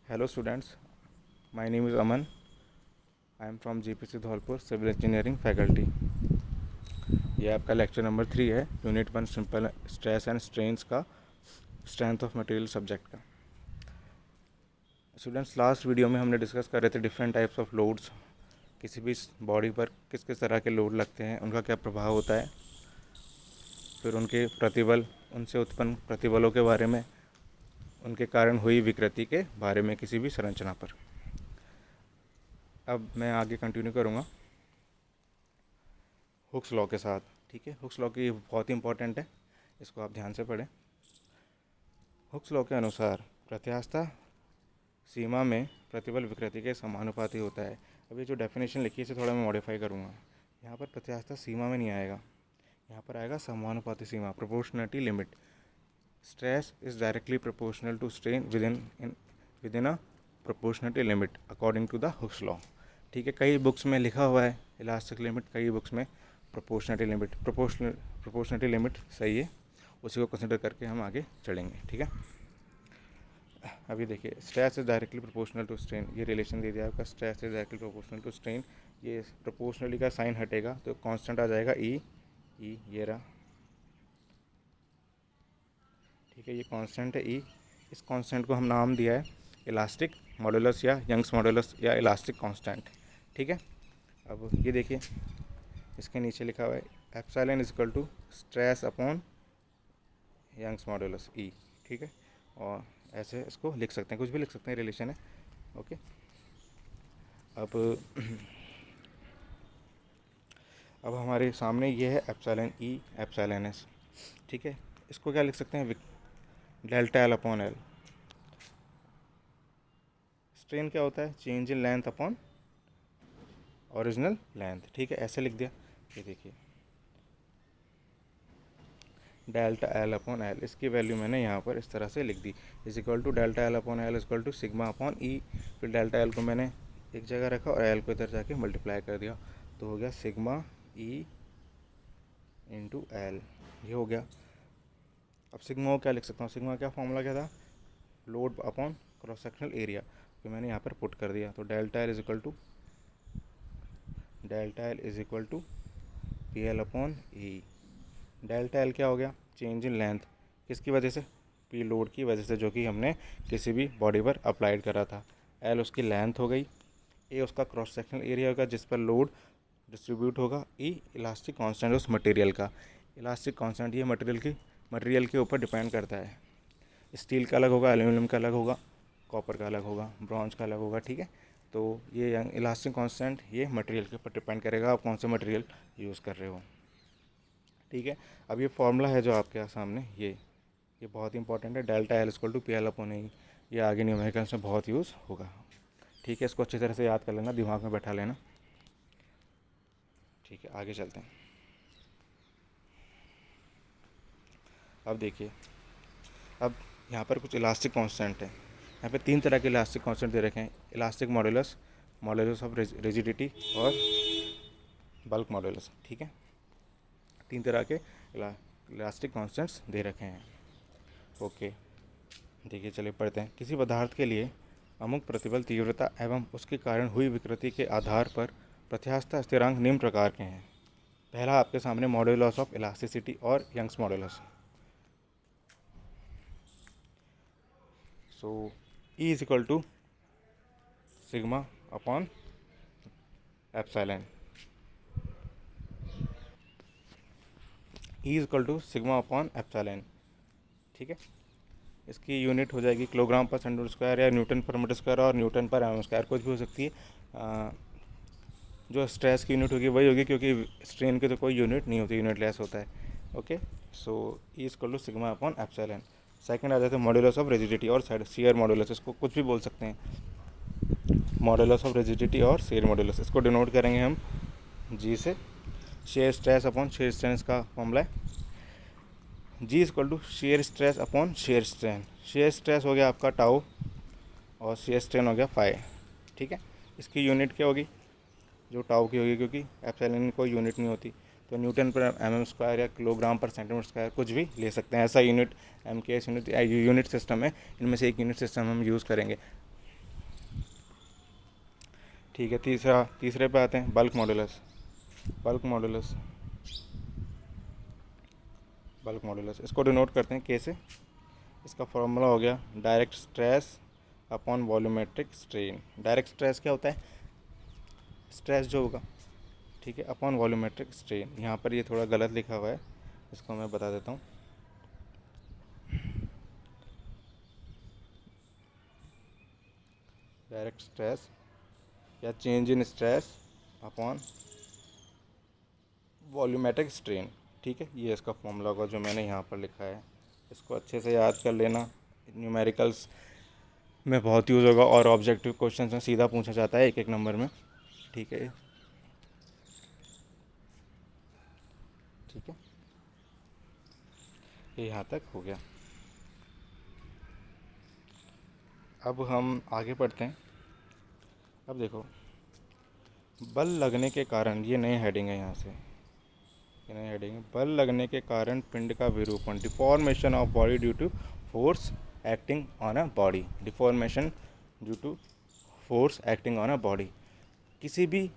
Hello students, my name is Aman. I am from GPC Dholpur civil engineering faculty. ये आपका lecture number 3 है, unit 1 simple stress and strains का strength of material subject का। Students, last video में हमने discuss कर रहे थे डिफरेंट टाइप्स ऑफ लोड्स, किसी भी बॉडी पर किस किस तरह के लोड लगते हैं, उनका क्या प्रभाव होता है, फिर उनके प्रतिबल, उनसे उत्पन्न प्रतिबलों के बारे में, उनके कारण हुई विकृति के बारे में किसी भी संरचना पर। अब मैं आगे कंटिन्यू करूँगा हुक्स लॉ के साथ। ठीक है, हुक्स लॉ की बहुत ही इंपॉर्टेंट है, इसको आप ध्यान से पढ़ें। हुक्स लॉ के अनुसार प्रत्यास्थता सीमा में प्रतिबल विकृति के समानुपाती होता है। अब ये जो डेफिनेशन लिखी है इसे थोड़ा मैं मॉडिफाई करूँगा। यहाँ पर प्रत्यास्थता सीमा में नहीं आएगा, यहाँ पर आएगा समानुपाती सीमा, proportionality limit. Stress is directly proportional to strain within a proportionality limit according to the Hooke's law. ठीक है, कई बुक्स में लिखा हुआ है इलास्टिक लिमिट, कई बुक्स में प्रोपोर्शनलिटी लिमिट। प्रोपोर्शनलिटी लिमिट सही है, उसी को कंसिडर करके हम आगे चलेंगे। ठीक है, अभी देखिए, stress is directly proportional to strain, ये रिलेशन दे दिया आपका, stress is directly proportional to strain. ये प्रोपोर्शनली का साइन हटेगा तो कांस्टेंट आ जाएगा ई, ये रहा। ठीक है, ये कांस्टेंट है ई। इस कांस्टेंट को हम नाम दिया है इलास्टिक मॉडुलस या यंग्स मॉडुलस या इलास्टिक कांस्टेंट। ठीक है, अब ये देखिए, इसके नीचे लिखा हुआ है epsilon is equal to stress upon Young's modulus E. ठीक है, और ऐसे इसको लिख सकते हैं, कुछ भी लिख सकते हैं, रिलेशन है। ओके, अब हमारे सामने ये है एप्सिलॉन ई, एप्सिलॉन एस। ठीक है, इसको क्या लिख सकते हैं, delta L upon L. Strain क्या होता है, change in length upon original length. ठीक है, ऐसे लिख दिया। ये देखिए, डेल्टा एल अपॉन एल, इसकी वैल्यू मैंने यहाँ पर इस तरह से लिख दी, is equal to delta L upon L is equal to sigma upon E. फिर डेल्टा एल को मैंने एक जगह रखा और एल को इधर जाके मल्टीप्लाई कर दिया, तो हो गया सिग्मा ई इंटू एल, ये हो गया। अब सिग्मा को क्या लिख सकता हूँ, सिग्मा का फॉर्मूला क्या था, load upon cross sectional area, तो मैंने यहाँ पर पुट कर दिया। तो delta L is equal to P L upon E. Delta L क्या हो गया, चेंज इन लेंथ, किसकी वजह से, पी लोड की वजह से, जो कि हमने किसी भी बॉडी पर अप्लाइड करा था। एल उसकी लेंथ हो गई, ए उसका क्रॉस सेक्शनल एरिया होगा जिस पर लोड डिस्ट्रीब्यूट होगा, ई इलास्टिक कांस्टेंट उस मटेरियल का। इलास्टिक कांस्टेंट ये मटेरियल के ऊपर डिपेंड करता है। स्टील का अलग होगा, एल्यूमिनियम का अलग होगा, कॉपर का अलग होगा, ब्रॉन्ज का अलग होगा। ठीक है, तो ये इलास्टिक कांस्टेंट ये मटेरियल के ऊपर डिपेंड करेगा, आप कौन सा मटेरियल यूज़ कर रहे हो। ठीक है, अब ये फॉर्मूला है जो आपके सामने, ये बहुत इंपॉर्टेंट है, delta L equal to P L upon E. ये आगे न्यूमेरिकल्स में बहुत यूज़ होगा। ठीक है, इसको अच्छी तरह से याद कर लेना, दिमाग में बैठा लेना। ठीक है, आगे चलते हैं। अब देखिए, अब यहाँ पर कुछ इलास्टिक कांस्टेंट है। यहाँ पे 3 तरह के इलास्टिक कांस्टेंट दे रखे हैं, elastic modulus, modulus of rigidity और बल्क मॉडुलस। ठीक है, 3 तरह के इलास्टिक कांस्टेंट्स दे रखे हैं। ओके, देखिए, चलिए पढ़ते हैं। किसी पदार्थ के लिए अमुक प्रतिबल तीव्रता एवं उसके कारण हुई विकृति के आधार पर प्रत्यास्थता स्थिरांक निम्न प्रकार के हैं। पहला आपके सामने मॉडुलस ऑफ इलास्टिसिटी और Young's modulus. So E is equal to sigma upon epsilon, E is equal to sigma upon epsilon. ठीक है, इसकी यूनिट हो जाएगी किलोग्राम पर सेंटीमीटर स्क्वायर या न्यूटन पर मीटर स्क्वायर और न्यूटन पर एम स्क्वायर, कुछ भी हो सकती है। जो स्ट्रेस की यूनिट होगी वही होगी, क्योंकि स्ट्रेन की तो कोई यूनिट नहीं होती, यूनिट लेस होता है। Okay, so E is equal to sigma upon epsilon. Second आ जाता है मॉडुलस ऑफ रिजिडिटी और शियर मॉडुलस, इसको कुछ भी बोल सकते हैं, मॉडुलस ऑफ रिजिडिटी और शियर मॉडुलस। इसको डिनोट करेंगे हम जी से। Shear stress upon shear strain का फॉर्मूला है G is equal to shear stress upon shear strain. Shear stress हो गया आपका टाउ और शेयर स्ट्रेन हो गया फाई। ठीक है, इसकी यूनिट क्या होगी, जो टाउ की होगी, क्योंकि एप्सिलॉन की कोई यूनिट नहीं होती, तो न्यूटन पर एम स्क्वायर या किलोग्राम पर सेंटीमीटर स्क्वायर कुछ भी ले सकते हैं। ऐसा यूनिट एम के एस यूनिट सिस्टम है, इनमें से एक यूनिट सिस्टम हम यूज़ करेंगे। ठीक है, तीसरे पे आते हैं, bulk modulus. Bulk modulus bulk modulus इसको डिनोट करते हैं के से। इसका फॉर्मूला हो गया direct stress upon volumetric strain. Direct stress क्या होता है? स्ट्रेस जो होगा, ठीक है, अपॉन वॉल्यूमेट्रिक स्ट्रेन। यहाँ पर ये थोड़ा गलत लिखा हुआ है, इसको मैं बता देता हूँ। डायरेक्ट स्ट्रेस या change in stress upon volumetric strain, ठीक है, ये इसका फॉर्मूला होगा जो मैंने यहाँ पर लिखा है। इसको अच्छे से याद कर लेना, न्यूमेरिकल्स में बहुत यूज़ होगा और ऑब्जेक्टिव क्वेश्चन में सीधा पूछा जाता है 1-1 नंबर में, ठीक है। ठीक है, ये यहाँ तक हो गया। अब हम आगे बढ़ते हैं। अब देखो, बल लगने के कारण, ये नई हेडिंग है यहाँ से, ये नई हेडिंग है, बल लगने के कारण पिंड का विरूपण, deformation of body due to force acting on a body. Deformation due to force acting on a body. किसी भी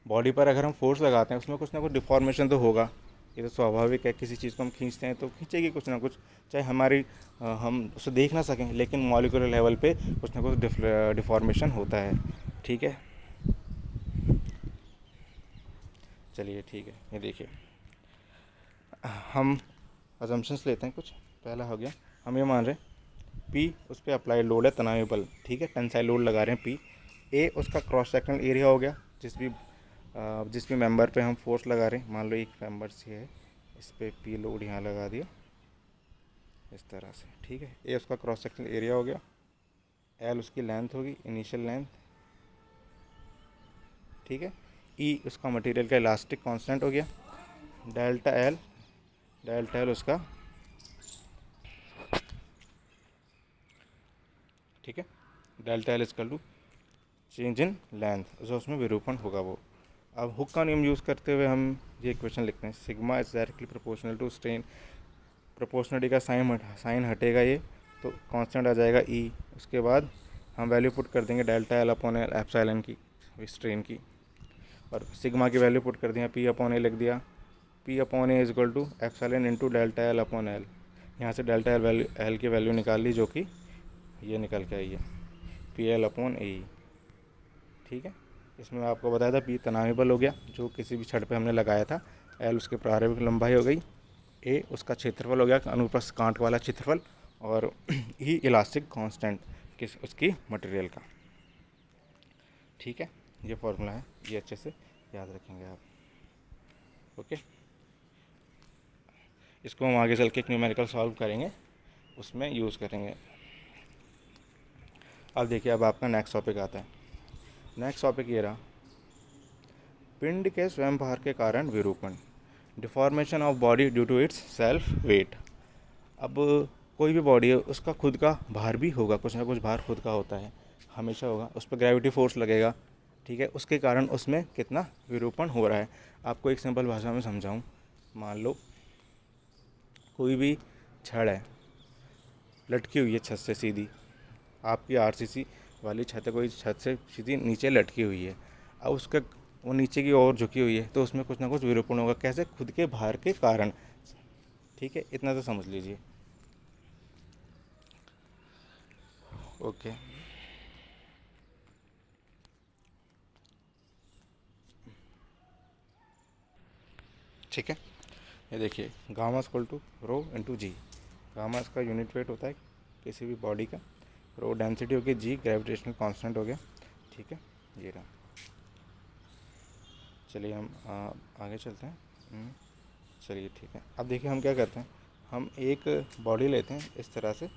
बॉडी पर अगर हम फोर्स लगाते हैं उसमें कुछ ना कुछ डिफॉर्मेशन तो होगा, ये तो स्वाभाविक है। किसी चीज़ को हम खींचते हैं तो खींचेगी कुछ ना कुछ, चाहे हम उसे देख ना सकें, लेकिन मॉलिक्यूलर लेवल पे कुछ ना कुछ डिफॉर्मेशन होता है, ठीक है। चलिए ठीक है, ये देखिए, हम अजम्पशंस लेते हैं कुछ। पहला हो गया, हम ये मान रहे हैं पी उस पर अप्लाइड लोड है, तनावी बल, ठीक है, टेंसाइल लोड लगा रहे हैं पी। ए उसका क्रॉस सेक्शनल एरिया हो गया, जिस भी मेंबर पे हम फोर्स लगा रहे हैं। मान लो एक मेंबर से है, इस पर पी लोड यहाँ लगा दिया इस तरह से, ठीक है। ए उसका क्रॉस सेक्शनल एरिया हो गया, एल उसकी लेंथ होगी, इनिशियल लेंथ, ठीक है। ई उसका मटेरियल का इलास्टिक कांस्टेंट हो गया, डेल्टा एल उसका, ठीक है, delta L equal to change in length, जो उसमें विरूपण होगा वो। अब हुक का नियम यूज़ करते हुए हम ये इक्वेशन लिखते हैं, sigma is directly proportional to strain. Proportionality का साइन हटेगा ये, तो कांस्टेंट आ जाएगा ई। उसके बाद हम वैल्यू पुट कर देंगे डेल्टा एल अपॉन एप्सिलॉन की, स्ट्रेन की, और सिग्मा की वैल्यू पुट कर दिया, पी अपॉन ए लिख दिया, P upon A is equal to epsilon into delta L upon L. यहाँ से डेल्टा एल की वैल्यू निकाल ली, जो कि ये निकल के आई है, पी एल अपॉन ए, ठीक है। इसमें आपको बताया था पी तनावी बल हो गया जो किसी भी छड़ पे हमने लगाया था, एल उसकी प्रारंभिक लंबाई हो गई, ए उसका क्षेत्रफल हो गया, अनुप्रस्थ कांट वाला क्षेत्रफल, और ई इलास्टिक कांस्टेंट उसकी मटेरियल का, ठीक है। ये फॉर्मूला है, ये अच्छे से याद रखेंगे आप, ओके। इसको हम आगे चल के एक न्यूमेरिकल सॉल्व करेंगे, उसमें यूज़ करेंगे। अब देखिए, अब आपका नेक्स्ट टॉपिक आता है। नेक्स्ट टॉपिक ये रहा, पिंड के स्वयं भार के कारण विरूपण, deformation of body due to its self weight. अब कोई भी बॉडी है, उसका खुद का भार भी होगा, कुछ ना कुछ भार खुद का होता है, हमेशा होगा, उस पर ग्रेविटी फोर्स लगेगा, ठीक है। उसके कारण उसमें कितना विरूपण हो रहा है। आपको एक सिंपल भाषा में समझाऊं, मान लो कोई भी छड़ है, लटकी हुई है छत से सीधी, आपकी आरसीसी वाली छत है, कोई छत से सीधी नीचे लटकी हुई है। अब उसका वो नीचे की ओर झुकी हुई है, तो उसमें कुछ ना कुछ विरूपण होगा, कैसे? खुद के भार के कारण, ठीक है। इतना तो समझ लीजिए, ओके। ठीक है, ये देखिए, gamma equal to rho into g. Gamma इसका यूनिट वेट होता है किसी भी बॉडी का, रो डेंसिटी हो गई, जी ग्रेविटेशनल कांस्टेंट हो गया, ठीक है, ये रहा। चलिए हम आगे चलते हैं। चलिए ठीक है, अब देखिए हम क्या करते हैं, हम एक बॉडी लेते हैं इस तरह से,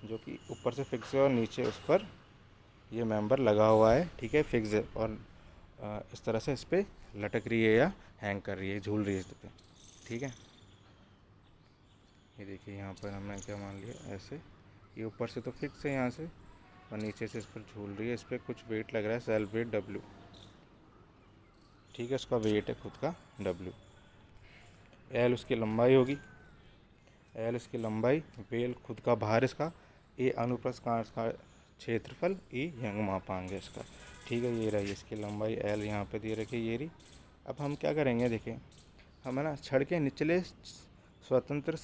जो कि ऊपर से फिक्स है और नीचे उस पर ये मेंबर लगा हुआ है, ठीक है, फिक्स है, और इस तरह से इस पर लटक रही है या हैंग कर रही है, झूल रही है इस पर, ठीक है। ये देखिए, यहाँ पर हमने क्या मान लिया, ऐसे ये ऊपर से तो फिक्स है यहाँ से, और नीचे से इस पर झूल रही है, इस पर कुछ वेट लग रहा है, सेल्फ वेट डब्ल्यू, ठीक है, उसका वेट है खुद का डब्ल्यू। एल उसकी लंबाई होगी, एल इसकी लंबाई, वेल खुद का भार इसका, ए अनुप्रस्थ कांट का क्षेत्रफल, ई यंग मापांक है इसका, ठीक है, ये रही इसकी लंबाई एल यहाँ पे दे रखी है, ये रही। अब हम क्या करेंगे, देखिए हम है ना छड़ के निचले स्वतंत्र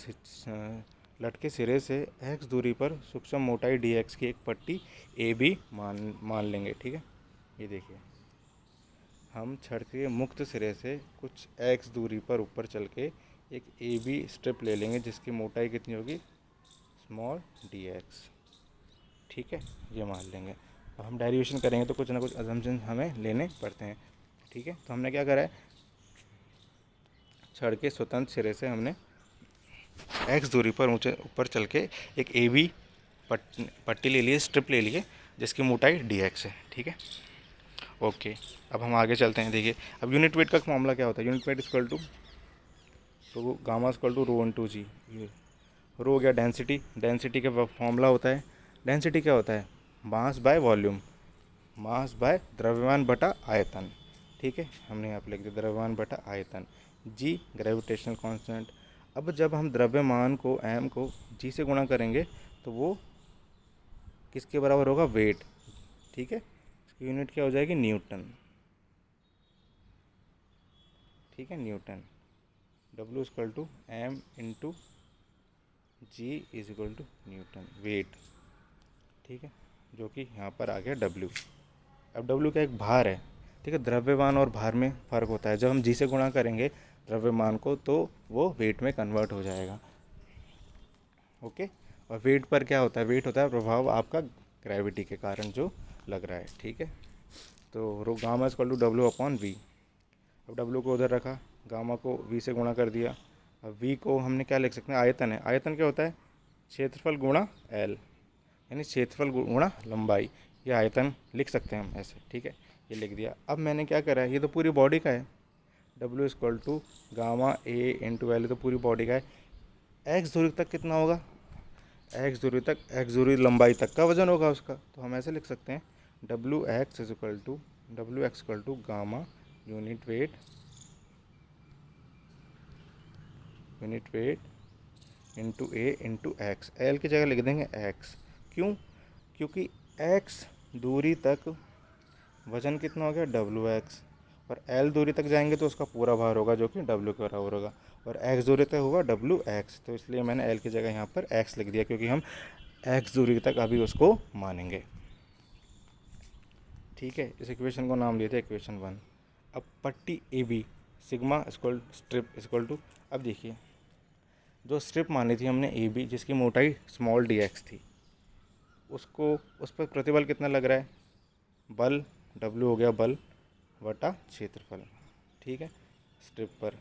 लटके सिरे से x दूरी पर सूक्ष्म मोटाई dx की एक पट्टी ए बी मान लेंगे। ठीक है, ये देखिए हम छड़ के मुक्त सिरे से कुछ x दूरी पर ऊपर चल के एक ए बी स्ट्रिप ले लेंगे जिसकी मोटाई कितनी होगी, स्मॉल dx। ठीक है, ये मान लेंगे। अब हम डेरिवेशन करेंगे तो कुछ ना कुछ अजम्पशन हमें लेने पड़ते हैं। ठीक है, तो हमने क्या करा है, छड़ के स्वतंत्र सिरे से हमने x दूरी पर ऊपर चल के एक ए बी पट्टी ले लिए, स्ट्रिप ले लिए जिसकी मोटाई dx है। ठीक है, ओके। अब हम आगे चलते हैं। देखिए अब यूनिट वेट का मामला क्या होता है, यूनिट वेट इक्वल टू, तो गामा इक्वल टू ρ/g। ये रो हो गया डेंसिटी, डेंसिटी का फॉर्मूला होता है, डेंसिटी क्या होता है, mass by volume, mass by द्रव्यमान बटा आयतन। ठीक है, हमने यहाँ पर लिख दिया द्रव्यमान बटा आयतन। जी ग्रेविटेशनल कांस्टेंट। अब जब हम द्रव्यमान को m को g से गुणा करेंगे तो वो किसके बराबर होगा, वेट। ठीक है, इसकी यूनिट क्या हो जाएगी, न्यूटन। ठीक है, newton. W equal to m into g is equal to newton, weight. ठीक है, जो कि यहाँ पर आ गया W। अब W का एक भार है। ठीक है, द्रव्यमान और भार में फ़र्क होता है। जब हम जी से गुणा करेंगे द्रव्यमान को तो वो वेट में कन्वर्ट हो जाएगा। ओके, और वेट पर क्या होता है, वेट होता है प्रभाव आपका ग्रेविटी के कारण जो लग रहा है। ठीक है, तो रो गामा इक्वल टू W/V। अब W को उधर रखा, गामा को V से गुणा कर दिया। अब V को हमने क्या लिख सकते हैं, आयतन है। आयतन क्या होता है, क्षेत्रफल गुणा L, यानी क्षेत्रफल गुणा लंबाई। ये आयतन लिख सकते हैं हम ऐसे। ठीक है, ये लिख दिया। अब मैंने क्या करा है, ये तो पूरी बॉडी का है, W equal to gamma A into L, तो पूरी बॉडी का है। x दूरी तक कितना होगा, x दूरी तक, x दूरी लंबाई तक का वजन होगा उसका। तो हम ऐसे लिख सकते हैं WX equal to gamma unit weight into A into X. L की जगह लिख देंगे x। क्यों, क्योंकि x दूरी तक वजन कितना हो गया, WX, और L दूरी तक जाएंगे तो उसका पूरा भार होगा जो कि W के बराबर होगा, और x दूरी तक होगा WX। तो इसलिए मैंने L की जगह यहाँ पर x लिख दिया, क्योंकि हम x दूरी तक अभी उसको मानेंगे। ठीक है, इस इक्वेशन को नाम दिया था इक्वेशन 1। अब पट्टी A B sigma strip equal to, अब देखिए जो स्ट्रिप मानी थी हमने ए बी जिसकी मोटाई स्मॉल dx थी, उसको उस पर प्रतिबल कितना लग रहा है, बल W हो गया बल बटा क्षेत्रफल। ठीक है, स्ट्रिप पर,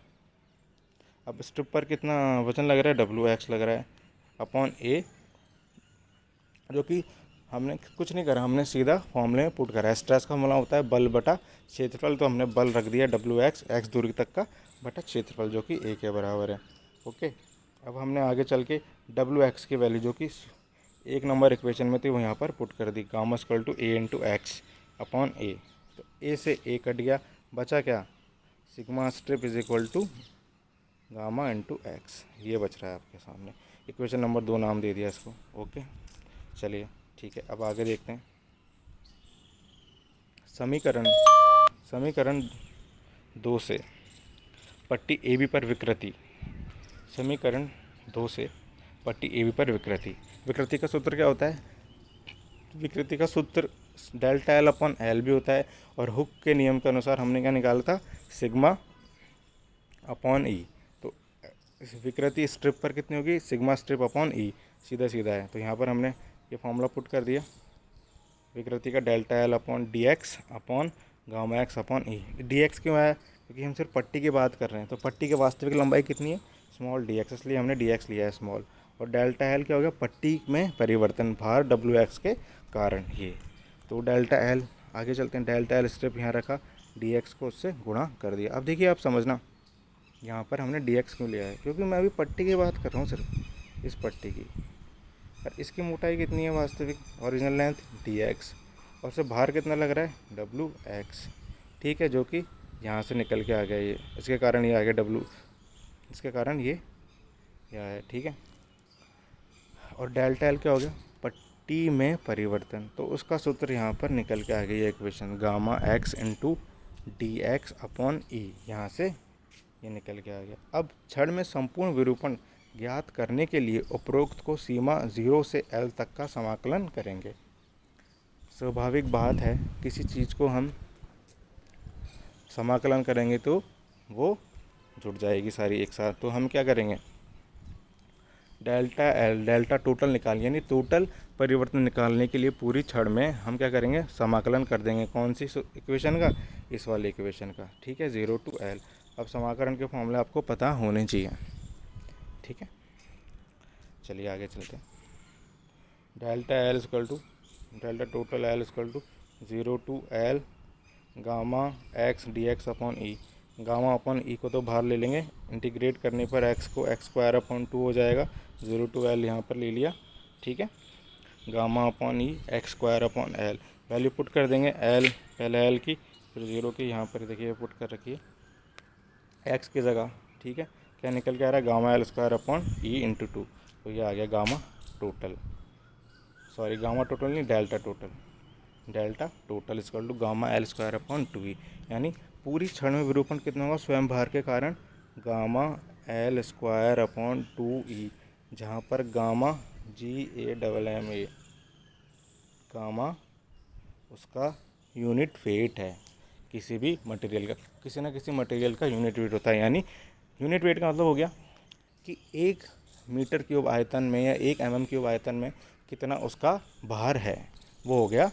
अब स्ट्रिप पर कितना वजन लग रहा है, WX लग रहा है अपॉन A, जो कि हमने कुछ नहीं करा, हमने सीधा फॉर्मूले में पुट करा है। स्ट्रेस का फॉर्मूला होता है बल बटा क्षेत्रफल, तो हमने बल रख दिया WX, x दूरी तक का बटा क्षेत्रफल जो कि A के बराबर है। ओके, अब हमने आगे चल के WX की वैल्यू जो कि 1 नंबर इक्वेशन में थी वो यहाँ पर पुट कर दी, gamma equal to A into x upon A। तो A से A कट गया, बचा क्या, sigma strip is equal to gamma into x. ये बच रहा है आपके सामने, इक्वेशन नंबर 2 नाम दे दिया इसको। ओके, चलिए ठीक है, अब आगे देखते हैं। समीकरण 2 से पट्टी ए बी पर विकृति, समीकरण 2 से पट्टी ए बी पर विकृति। विकृति का सूत्र क्या होता है, विकृति का सूत्र डेल्टा एल अपॉन एल भी होता है, और हुक के नियम के अनुसार हमने क्या निकाला था, सिग्मा अपॉन ई। तो विकृति स्ट्रिप पर कितनी होगी, सिग्मा स्ट्रिप अपॉन ई, सीधा सीधा है। तो यहाँ पर हमने ये फॉर्मूला पुट कर दिया, विकृति का delta L upon d x upon gamma x upon E. D x क्यों है, क्योंकि हम सिर्फ पट्टी की बात कर रहे हैं, तो पट्टी की वास्तविक लंबाई कितनी है, स्मॉल डी एक्स, इसलिए हमने डी एक्स लिया है स्मॉल। और डेल्टा एल क्या हो गया, पट्टी में परिवर्तन भार डब्ल्यू एक्स के कारण ये। तो डेल्टा एल, आगे चलते हैं, डेल्टा एल स्ट्रिप यहाँ रखा, डी एक्स को उससे गुणा कर दिया। अब देखिए आप समझना, यहाँ पर हमने डी एक्स क्यों लिया है, क्योंकि मैं अभी पट्टी की बात कर रहा हूँ, सिर्फ इस पट्टी की। और इसकी मोटाई कितनी है वास्तविक, ओरिजिनल लेंथ डी एक्स, और उससे भार कितना लग रहा है, डब्ल्यू एक्स। ठीक है, जो कि यहाँ से निकल के आ गया ये, इसके कारण ये आ गया डब्ल्यू, इसके कारण ये है। ठीक है, और डेल्टा एल क्या हो गया, टी में परिवर्तन, तो उसका सूत्र यहाँ पर निकल के आ गई है equation, gamma x into d x upon E, यहाँ से ये निकल के आ गया। अब छड़ में संपूर्ण विरूपण ज्ञात करने के लिए उपरोक्त को सीमा 0 से L तक का समाकलन करेंगे। स्वाभाविक बात है, किसी चीज़ को हम समाकलन करेंगे तो वो जुड़ जाएगी सारी एक साथ। तो हम क्या करेंगे, डेल्टा एल, डेल्टा टोटल निकालिए, यानी टोटल परिवर्तन निकालने के लिए पूरी छड़ में हम क्या करेंगे, समाकलन कर देंगे। कौन सी इक्वेशन का, इस वाले इक्वेशन का, ठीक है, 0 to L। अब समाकलन के फॉर्मूले आपको पता होने चाहिए, ठीक है। चलिए आगे चलते हैं। Delta L equal to delta total L equal to 0 to L gamma x d x upon E. Gamma upon E को तो बाहर ले लेंगे, इंटीग्रेट करने पर एक्स को एक्स स्क्वायर अपॉन 2 हो जाएगा, 0 to L यहाँ पर ले लिया, ठीक है। Gamma upon E x square upon L, value put कर देंगे, एल पहले एल की फिर 0 की, यहाँ पर देखिए पुट कर रखिए एक्स की जगह, ठीक है। क्या निकल के आ रहा है, gamma L square upon E into 2, तो ये आ गया gamma total, sorry gamma total नहीं, delta total. Delta total equal to gamma L square upon 2ई, यानी पूरी छड़ में विरूपण कितना होगा, स्वयं भार के कारण गामा एल स्क्वायर अपॉन 2ई, जहाँ पर गामा GAMMA, गामा उसका यूनिट वेट है, किसी भी मटेरियल का, किसी ना किसी मटेरियल का यूनिट वेट होता है। यानी यूनिट वेट का मतलब हो गया कि 1 मीटर क्यूब आयतन में या 1 mm क्यूब आयतन में कितना उसका भार है, वो हो गया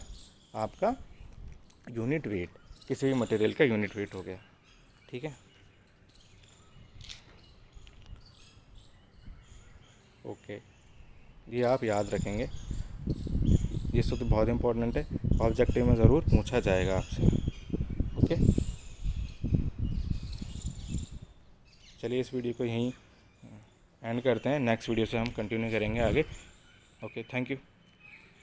आपका यूनिट वेट, किसी भी मटेरियल का यूनिट वेट हो गया, ठीक है। ओके, ये आप याद रखेंगे, ये सूत्र बहुत इंपॉर्टेंट है, ऑब्जेक्टिव में ज़रूर पूछा जाएगा आपसे, ओके। चलिए इस वीडियो को यहीं एंड करते हैं, नेक्स्ट वीडियो से हम कंटिन्यू करेंगे आगे, ओके, थैंक यू।